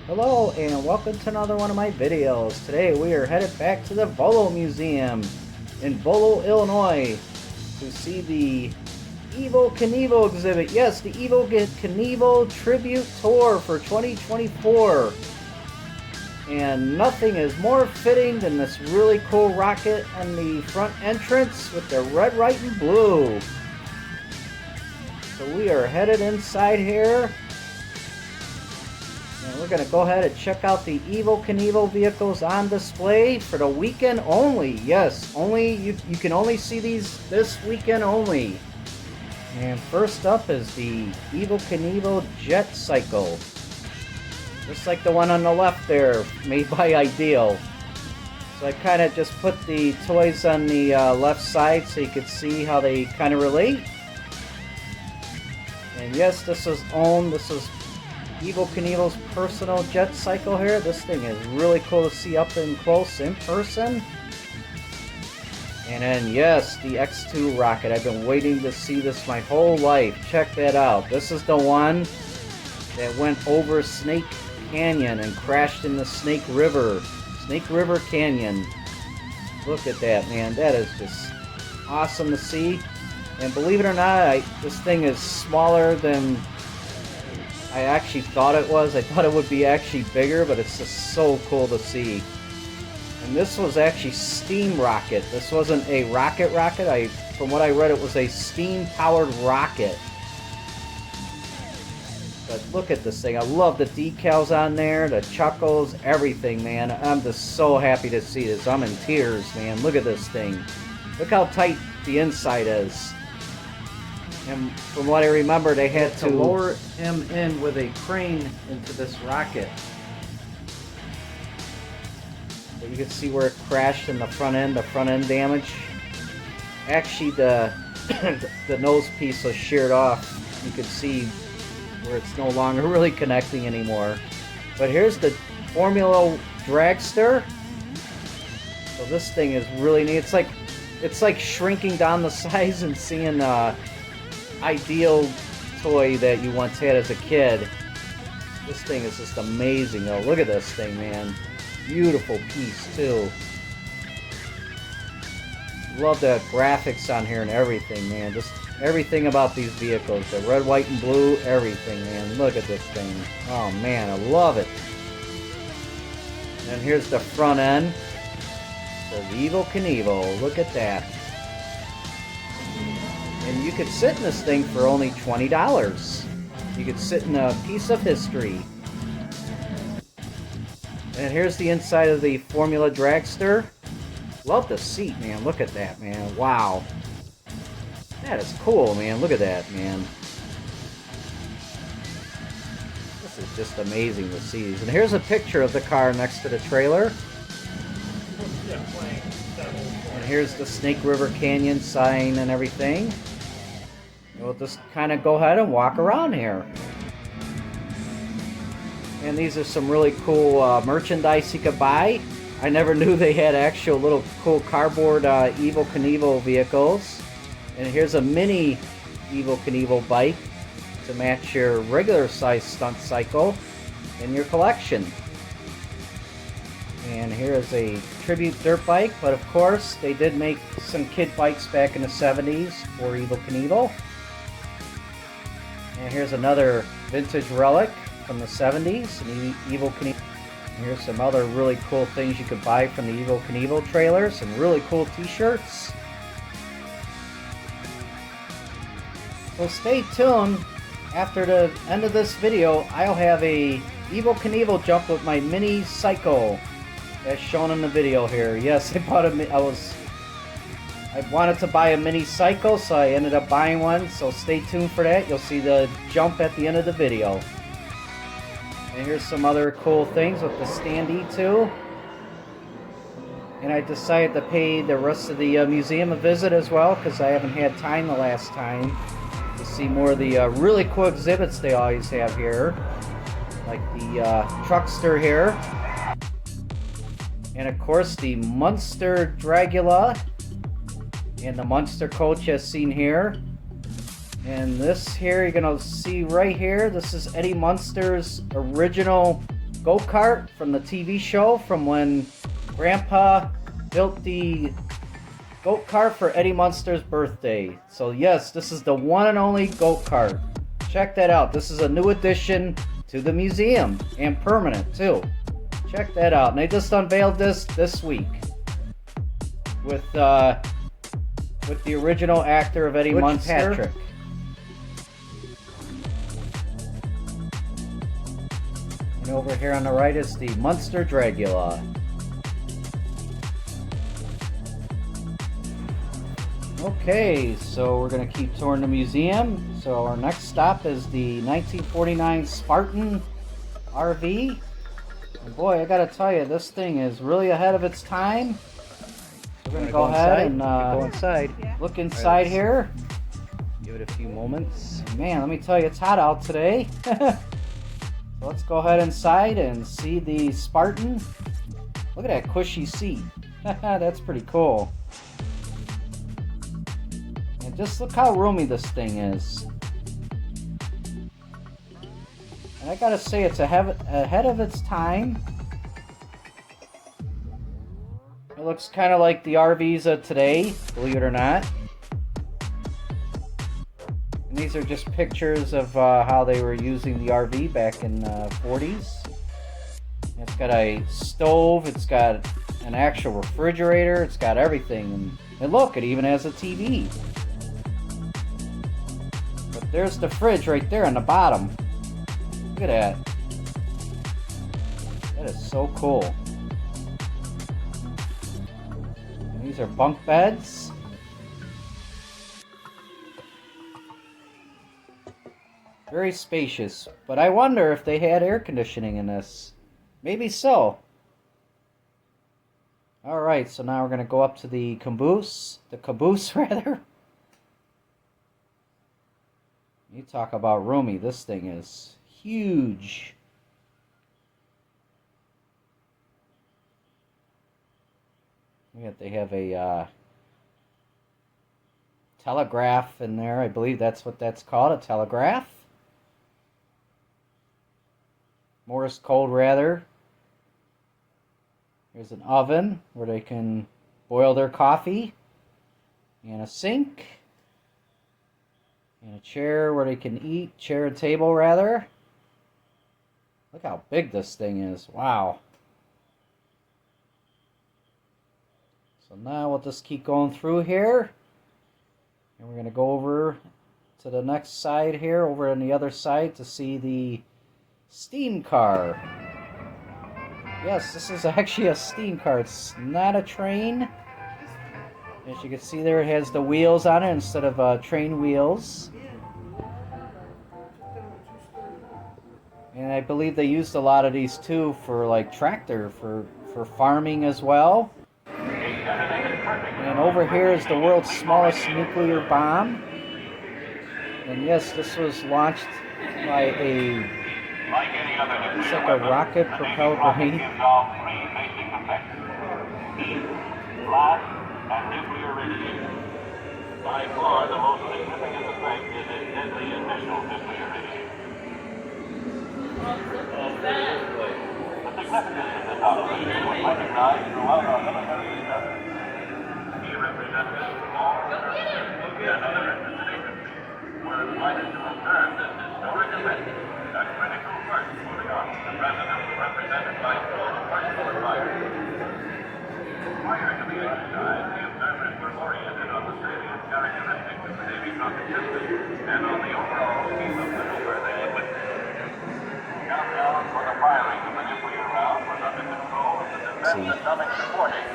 Hello and welcome to another one of my videos. Today we are headed back to the Volo Museum in Volo, Illinois to see the Evel Knievel exhibit. Yes, the Evel Knievel Tribute Tour for 2024. And nothing is more fitting than this really cool rocket on the front entrance with the red, white, and blue. So we are headed inside here. And we're going to go ahead and check out the Evel Knievel vehicles on display for the weekend only. Yes, only you can only see these this weekend only. And first up is the Evel Knievel Jet Cycle. Just like the one on the left there, made by Ideal. So I kind of just put the toys on the left side so you could see how they kind of relate. And yes, this is Evel Knievel's personal jet cycle here. This thing is really cool to see up and close in person. And then yes, the X2 rocket. I've been waiting to see this my whole life. Check that out. This is the one that went over Snake Canyon and crashed in the Snake River Canyon. Look at that, man. That is just awesome to see. And believe it or not, this thing is smaller than I actually thought it was. I thought it would be actually bigger, but it's just so cool to see. And this was actually steam rocket. This wasn't a rocket. From what I read, it was a steam-powered rocket. But look at this thing. I love the decals on there, the chuckles, everything, man. I'm just so happy to see this. I'm in tears, man. Look at this thing. Look how tight the inside is. And from what I remember, they had to lower him in with a crane into this rocket. But you can see where it crashed in the front end damage. Actually, the nose piece was sheared off. You could see where it's no longer really connecting anymore. But here's the Formula Dragster. So this thing is really neat. It's like shrinking down the size and seeing Ideal toy that you once had as a kid. This thing is just amazing though. Look at this thing, man. Beautiful piece too. Love the graphics on here and everything, man. Just everything about these vehicles. The red, white, and blue, everything, man. Look at this thing. Oh man, I love it. And here's the front end. The Evel Knievel. Look at that. And you could sit in this thing for only $20. You could sit in a piece of history. And here's the inside of the Formula Dragster. Love the seat, man. Look at that, man. Wow. That is cool, man. Look at that, man. This is just amazing to see. And here's a picture of the car next to the trailer. And here's the Snake River Canyon sign and everything. We'll just kind of go ahead and walk around here. And these are some really cool merchandise you could buy. I never knew they had actual little cool cardboard Evel Knievel vehicles. And here's a mini Evel Knievel bike to match your regular size stunt cycle in your collection. And here is a tribute dirt bike, but of course they did make some kid bikes back in the 70s for Evel Knievel. And here's another vintage relic from the 70s, an Evel Knievel. And here's some other really cool things you could buy from the Evel Knievel trailer. Some really cool t-shirts. So stay tuned. After the end of this video, I'll have a Evel Knievel jump with my mini cycle, as shown in the video here. Yes, I wanted to buy a mini cycle, so I ended up buying one. So stay tuned for that. You'll see the jump at the end of the video. And here's some other cool things with the standee too. And I decided to pay the rest of the museum a visit as well, because I haven't had time the last time to see more of the really cool exhibits they always have here. Like the Dragster here. And of course the Munster Dragula. And the Munster coach as seen here. And this here, you're going to see right here, this is Eddie Munster's original go-kart from the TV show from when Grandpa built the go-kart for Eddie Munsters' birthday. So yes, this is the one and only go-kart. Check that out. This is a new addition to the museum and permanent too. Check that out. And they just unveiled this week with the original actor of Eddie Munster, Patrick. And over here on the right is the Munster Dragula. Okay, so we're going to keep touring the museum. So our next stop is the 1949 Spartan RV. And boy, I got to tell you, this thing is really ahead of its time. We're going to go ahead and go inside. Look inside here. Give it a few moments. Man, let me tell you, it's hot out today. So let's go ahead inside and see the Spartan. Look at that cushy seat. That's pretty cool. And just look how roomy this thing is. And I gotta say, it's ahead of its time. It looks kind of like the RVs of today, believe it or not. And these are just pictures of how they were using the RV back in the 40s. It's got a stove, it's got an actual refrigerator, it's got everything. And look, it even has a TV. But there's the fridge right there on the bottom. Look at that. That is so cool. And these are bunk beds. Very spacious, but I wonder if they had air conditioning in this. Maybe so. Alright, so now we're going to go up to the caboose. The caboose, rather. You talk about roomy. This thing is huge. Yet they have a telegraph in there. I believe that's what that's called, a telegraph. Morse code, rather. Here's an oven where they can boil their coffee. And a sink. And a chair where they can eat. Chair and table, rather. Look how big this thing is. Wow. So now we'll just keep going through here. And we're going to go over to the next side here, over on the other side, to see the steam car. Yes, this is actually a steam car. It's not a train. As you can see there, it has the wheels on it instead of train wheels. And I believe they used a lot of these too for like tractor, for farming as well. And over here is the world's smallest nuclear bomb. And yes, this was launched by it's like a rocket propelled brain. Blast and nuclear radiation. By far the most significant effect is its deadly initial nuclear radiation. The significance of this operation was recognized throughout our military endeavor. He represented all and other institutions were invited to observe this historic event, a critical first for the Army. The President was represented by 12 personal advisors. Prior to the exercise, the observers were oriented on the salient characteristics of the Navy rocket system and on the overall scheme of maneuver they had witnessed. Countdown for the firing of the nuclear round was under control of the Defense Atomic Reporting.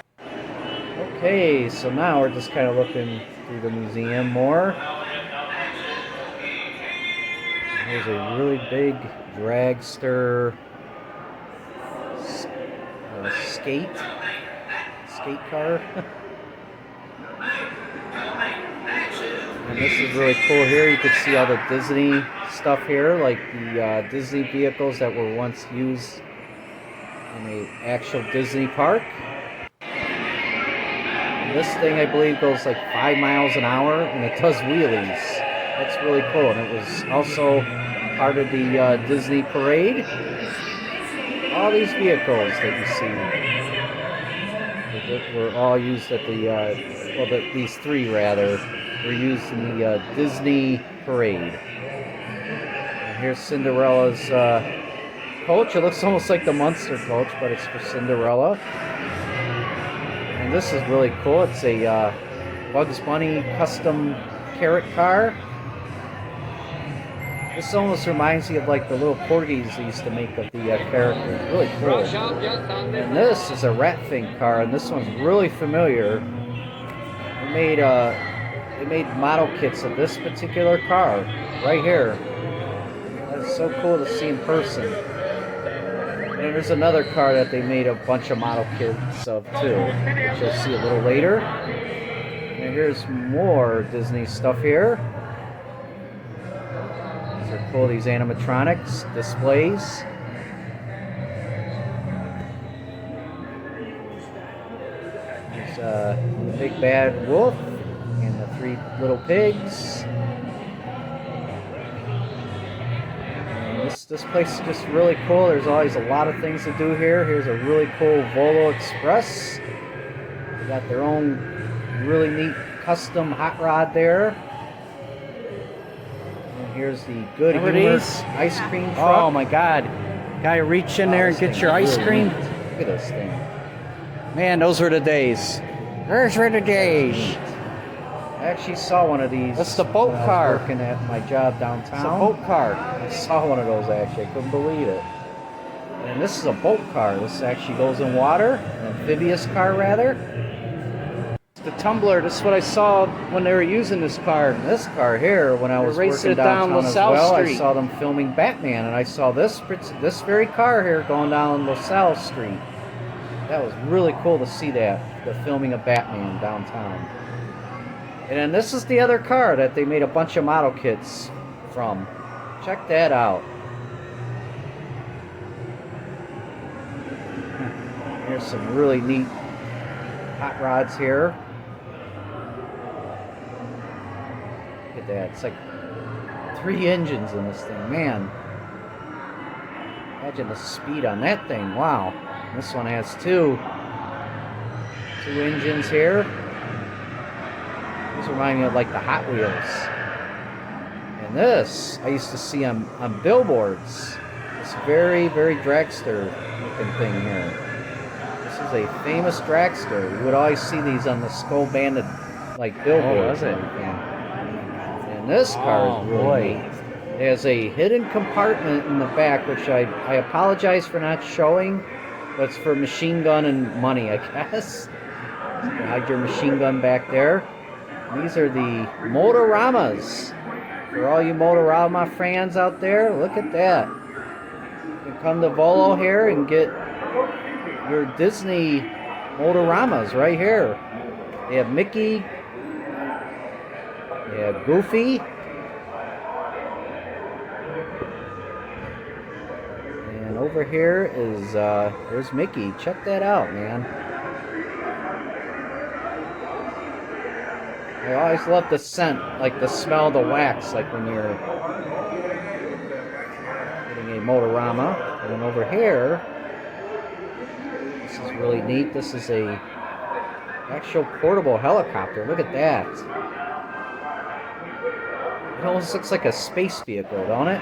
Okay, so now we're just kind of looking through the museum more. Here's a really big dragster skate car. And this is really cool here. You can see all the Disney stuff here, like the Disney vehicles that were once used in an actual Disney park. And this thing, I believe, goes like 5 miles an hour, and it does wheelies. That's really cool. And it was also part of the Disney parade. all these vehicles that you see that were all used at the, these three rather, were used in the Disney parade. And here's Cinderella's coach. It looks almost like the Munster coach, but it's for Cinderella. And this is really cool. It's a Bugs Bunny custom carrot car. This almost reminds me of like the little corgis they used to make of the characters. Really cool. And this is a Ratfink car, and this one's really familiar. They made model kits of this particular car right here. That's so cool to see in person. And there's another car that they made a bunch of model kits of too, which you'll see a little later. And here's more Disney stuff here. These are cool, these animatronics displays. There's the big bad wolf and the three little pigs. This place is just really cool. There's always a lot of things to do here. Here's a really cool Volo Express. They got their own really neat custom hot rod there. And here's the Good Humor ice cream truck. Oh my God. Gotta reach in there and get your ice cream. Look at this thing. Man, those were the days. Those were the days. I actually saw one of these. That's the boat car. I was working at my job downtown. It's a boat car. I saw one of those actually. I couldn't believe it. And this is a boat car. This actually goes in water. An amphibious car, rather. The tumbler. This is what I saw when they were using this car. And this car here, when I was working downtown as well, I saw them filming Batman, and I saw this very car here going down LaSalle Street. That was really cool to see that, the filming of Batman downtown. And then this is the other car that they made a bunch of model kits from. Check that out. Here's some really neat hot rods here. Look at that. It's like 3 engines in this thing. Man. Imagine the speed on that thing. Wow. This one has two engines here. These remind me of like the Hot Wheels. And this, I used to see on billboards. This very, very Dragster looking thing here. This is a famous Dragster. You would always see these on the Skull Bandit like billboards. And this car is really neat. It has a hidden compartment in the back, which I apologize for not showing, but it's for machine gun and money, I guess. You can hide your machine gun back there. These are the Motoramas. For all you Motorama fans out there, look at that. You can come to Volo here and get your Disney Motoramas right here. They have Mickey. They have Goofy. And over here is, there's Mickey. Check that out, man. I always love the scent, like the smell of the wax, like when you're getting a Motorama. And then over here, this is really neat. This is a actual portable helicopter. Look at that. It almost looks like a space vehicle, don't it?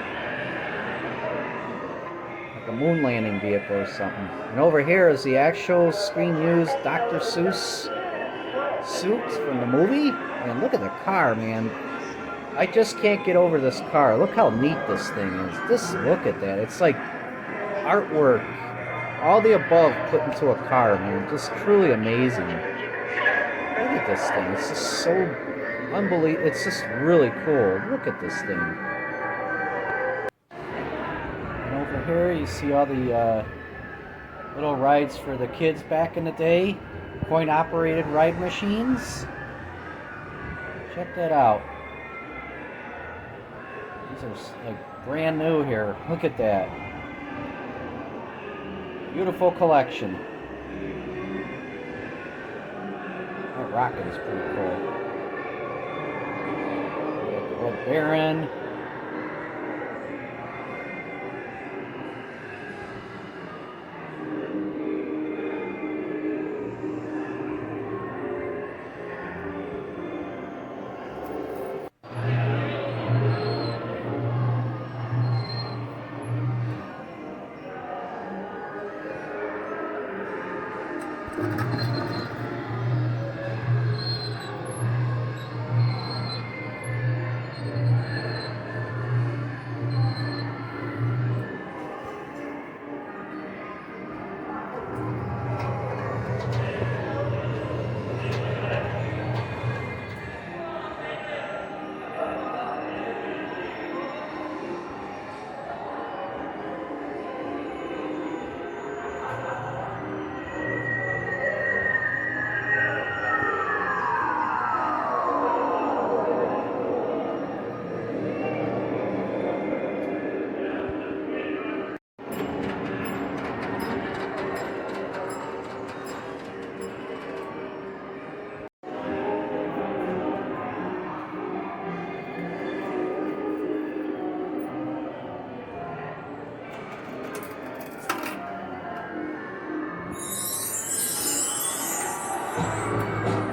Like a moon landing vehicle or something. And over here is the actual screen-used Dr. Seuss suit from the movie. And look at the car, man. I just can't get over this car. Look how neat this thing is. Look at that. It's like artwork. All the above put into a car, man. Just truly amazing. Look at this thing. It's just so unbelievable. It's just really cool. Look at this thing. And over here you see all the little rides for the kids back in the day. Coin-operated ride machines. Check that out. These are like brand new here. Look at that. Beautiful collection. That rocket is pretty cool. We got the Red Baron.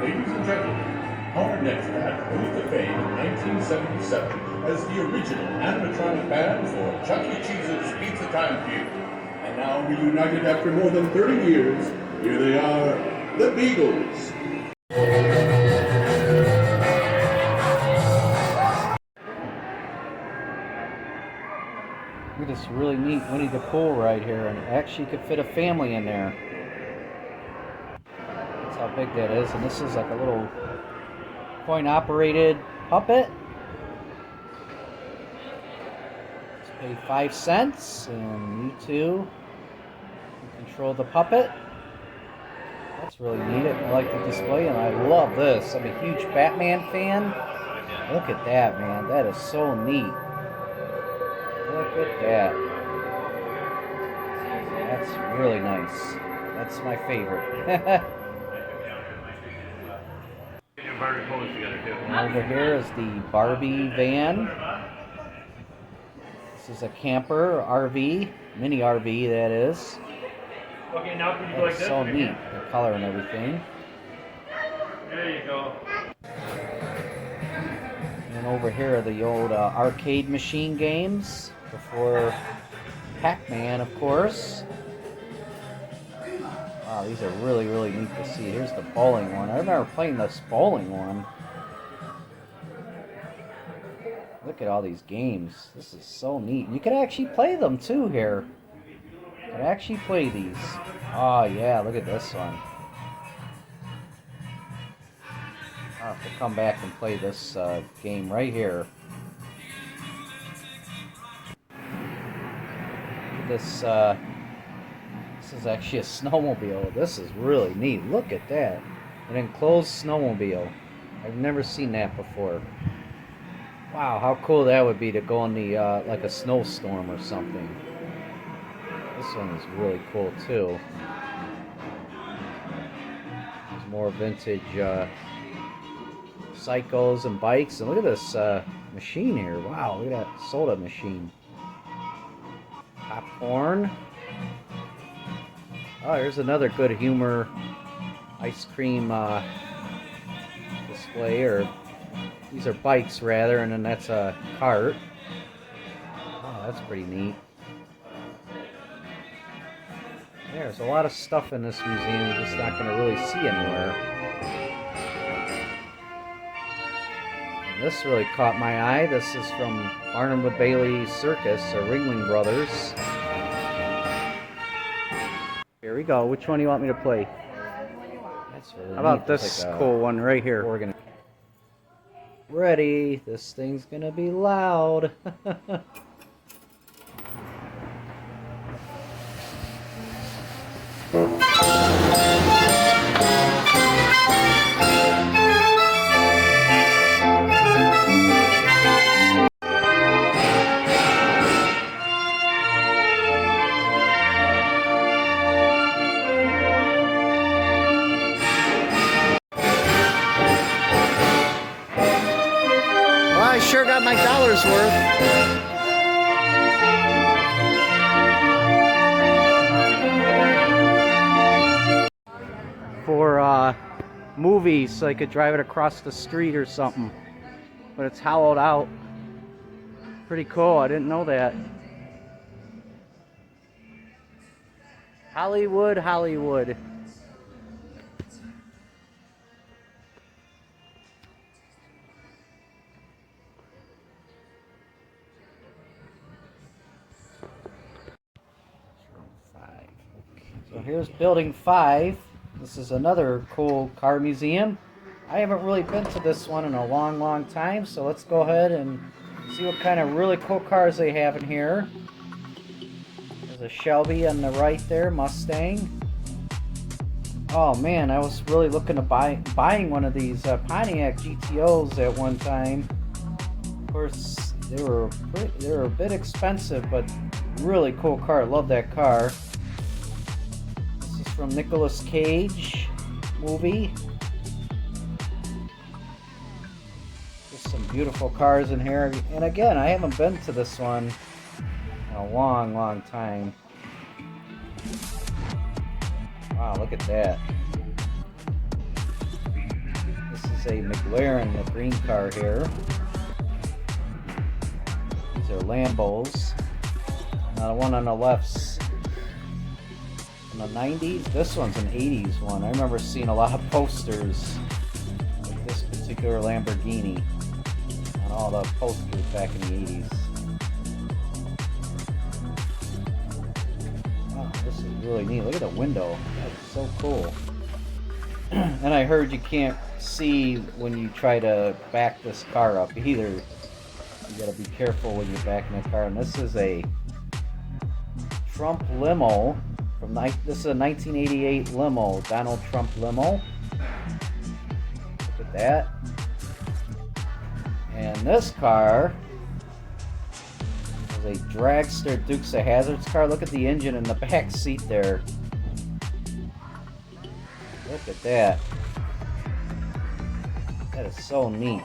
Ladies and gentlemen, our next band moved to fame in 1977 as the original animatronic band for Chuck E. Cheese's Pizza Time Feud. And now reunited after more than 30 years, here they are, the Beagles. Look at this really neat Winnie the Pooh right here, and actually could fit a family in there. That's how big that is, and this is like a little coin-operated puppet. Let's pay 5 cents, and you too can control the puppet. That's really neat. I like the display, and I love this. I'm a huge Batman fan. Look at that, man. That is so neat. Look at that. That's really nice. That's my favorite. And over here is the Barbie van. This is a camper RV, mini RV that is. Okay, now can you go That's like this? so neat, the color and everything. There you go. And over here are the old arcade machine games before Pac-Man, of course. Wow, these are really, really neat to see. Here's the bowling one. I remember playing this bowling one. Look at all these games. This is so neat. You can actually play them too here. You can actually play these. Oh yeah, look at this one. I'll have to come back and play this game right here. This is actually a snowmobile. This is really neat. Look at that. An enclosed snowmobile. I've never seen that before. Wow, how cool that would be to go in the like a snowstorm or something. This one is really cool too. There's more vintage cycles and bikes, and look at this machine here. Wow, look at that soda machine. Popcorn. Oh, here's another good humor ice cream display, or these are bikes rather, and then that's a cart. Oh, that's pretty neat. There's a lot of stuff in this museum you're just not going to really see anywhere. And this really caught my eye. This is from Barnum & Bailey Circus, or Ringling Brothers. Here we go. Which one do you want me to play? That's really How about neat. this Like cool one right here? organ. Ready. This thing's going to be loud. I sure got my dollar's worth. For movies, so I could drive it across the street or something. But it's hollowed out. Pretty cool, I didn't know that. Hollywood, Hollywood. So here's building 5. This is another cool car museum. I haven't really been to this one in a long time, so let's go ahead and see what kind of really cool cars they have in here. There's a Shelby on the right there, Mustang. Oh man, I was really looking to buying one of these Pontiac GTOs at one time. Of course, they were a bit expensive, but really cool car. Love that car. This is from Nicolas Cage movie. Just some beautiful cars in here. And again, I haven't been to this one in a long time. Wow, look at that. This is a McLaren, the green car here. These are Lambos. Now the one on the left's in the 90s. This one's an 80s one. I remember seeing a lot of posters with this particular Lamborghini on all the posters back in the 80s. Wow, this is really neat. Look at the window. That's so cool. And I heard you can't see when you try to back this car up either. You gotta be careful when you're backing the car. And this is a Trump limo from this is a 1988 limo, Donald Trump limo. Look at that. And this car is a Dragster Dukes of Hazzard's car. Look at the engine in the back seat there. Look at that. That is so neat.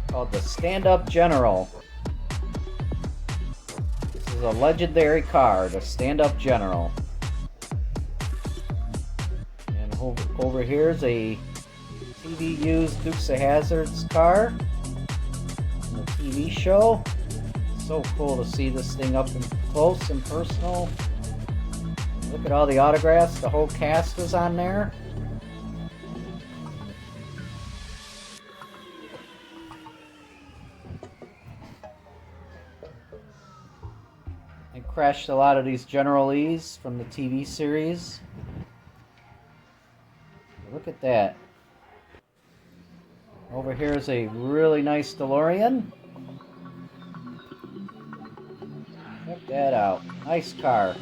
Called the Stand-Up General. This is a legendary car, the Stand-Up General. And over here is a TV used Dukes of Hazzard's car from the TV show. So cool to see this thing up and close and personal. Look at all the autographs. The whole cast is on there. I crashed a lot of these General Lees from the TV series. Look at that. Over here is a really nice DeLorean. Check that out. Nice car.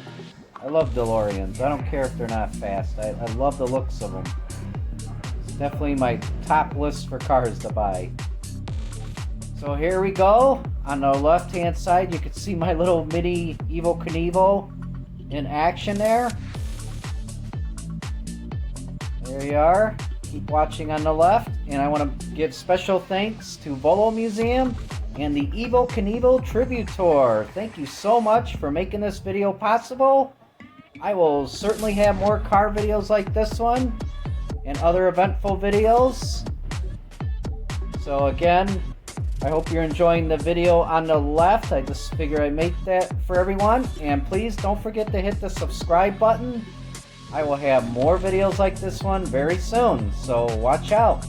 I love DeLoreans. I don't care if they're not fast. I love the looks of them. It's definitely my top list for cars to buy. So here we go. On the left hand side you can see my little mini Evel Knievel in action there. There you are. Keep watching on the left. And I want to give special thanks to Volo Museum and the Evel Knievel Tribute Tour. Thank you so much for making this video possible. I will certainly have more car videos like this one and other eventful videos. So again, I hope you're enjoying the video on the left. I just figure I'd make that for everyone. And please don't forget to hit the subscribe button. I will have more videos like this one very soon, so watch out.